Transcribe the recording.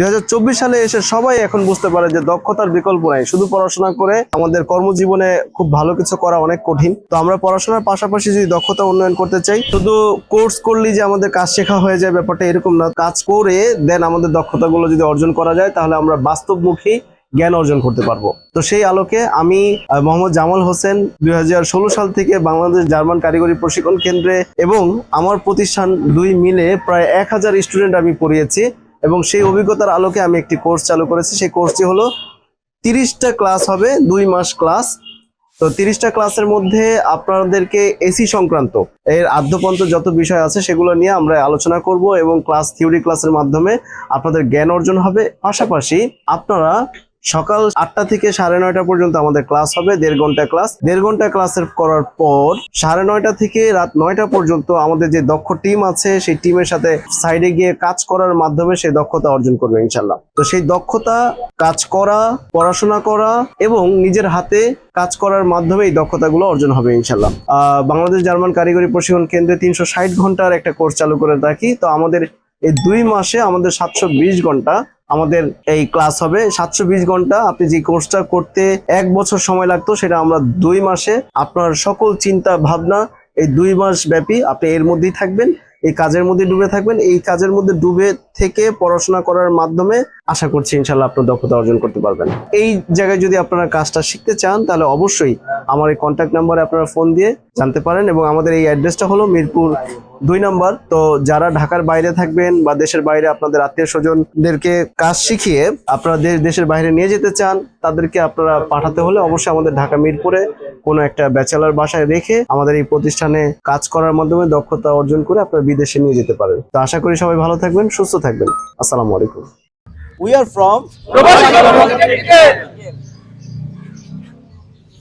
2024 সালে এসে সবাই এখন বুঝতে পারে যে দক্ষতার বিকল্প নাই। শুধু পড়াশোনা করে আমাদের কর্মজীবনে খুব ভালো কিছু করা অনেক কঠিন। তো আমরা পড়াশোনার পাশাপাশি যদি দক্ষতা উন্নয়ন করতে চাই, শুধু কোর্স করলেই যে আমাদের কাজ শেখা হয়ে যায় ব্যাপারটা এরকম না। কাজ করে দেন আমাদের দক্ষতাগুলো যদি অর্জন করা যায় তাহলে আমরা বাস্তবমুখী জ্ঞান অর্জন করতে পারবো। তো সেই আলোকে আমি মোহাম্মদ জামাল হোসেন 2016 সাল থেকে বাংলাদেশ জার্মান কারিগরি প্রশিক্ষণ কেন্দ্রে এবং আমার প্রতিষ্ঠান দুই মিলে প্রায় 1000 স্টুডেন্ট আমি পড়িয়েছি এবং সেই অভিজ্ঞতার আলোকে আমি একটি কোর্স চালু করেছি। সেই কোর্সটি হলো 30টা ক্লাস হবে, 2 মাস ক্লাস। তো 30টা ক্লাসের মধ্যে আপনাদেরকে এসি সংক্রান্ত এর আদ্যপন্ত যত বিষয় আছে সেগুলো নিয়ে আমরা আলোচনা করব এবং থিওরি ক্লাসের মাধ্যমে আপনাদের জ্ঞান অর্জন হবে। পাশাপাশি আপনারা সকাল 8টা থেকে 9:30 পর্যন্ত আমাদের ক্লাস হবে, 1.5 ঘন্টা ক্লাস। 1.5 ঘন্টা ক্লাসের করার পর 9:30 থেকে রাত 9টা পর্যন্ত আমাদের যে দক্ষ টিম আছে সেই টিমের সাথে সাইডে গিয়ে কাজ করার মাধ্যমে সেই দক্ষতা অর্জন করবে ইনশাল্লাহ। তো সেই দক্ষতা কাজ করা, পড়াশোনা করা এবং নিজের হাতে কাজ করার মাধ্যমে এই দক্ষতাগুলো অর্জন হবে ইনশাল্লাহ। বাংলাদেশ জার্মান কারিগরি প্রশিক্ষণ কেন্দ্রে 360 ঘন্টার একটা কোর্স চালু করে রাখি। তো আমাদের এই 2 মাসে আমাদের 720 ঘন্টা আমাদের এই ক্লাস হবে। 720 ঘন্টা আপনি যে কোর্সটা করতে 1 বছর সময় লাগতো সেটা আমরা 2 মাসে, আপনার সকল চিন্তা ভাবনা এই 2 মাস ব্যাপী আপনি এর মধ্যেই থাকবেন, এই কাজের মধ্যে ডুবে থাকবেন। এই কাজের মধ্যে ডুবে থেকে পড়াশোনা করার মাধ্যমে আশা করছি ইনশাল্লাহ আপনার দক্ষতা অর্জন করতে পারবেন। এই জায়গায় যদি আপনারা কাজটা শিখতে চান তাহলে অবশ্যই আমার এই কন্ট্যাক্ট নাম্বারে আপনারা ফোন দিয়ে জানতে পারেন এবং আমাদের এই অ্যাড্রেসটা হলো মিরপুর 2 নম্বর। তো যারা ঢাকার বাইরে থাকবেন বা দেশের বাইরে আপনাদের আত্মীয় স্বজনদেরকে কাজ শিখিয়ে আপনারা দেশের বাইরে নিয়ে যেতে চান, তাদেরকে আপনারা পাঠাতে হলে অবশ্যই আমাদের ঢাকা মিরপুরে কোনো একটা ব্যাচেলর বাসায় রেখে আমাদের এই প্রতিষ্ঠানে কাজ করার মাধ্যমে দক্ষতা অর্জন করে আপনারা বিদেশে নিয়ে যেতে পারেন। তো আশা করি সবাই ভালো থাকবেন, সুস্থ থাকবেন। আসসালামু আলাইকুম। We are from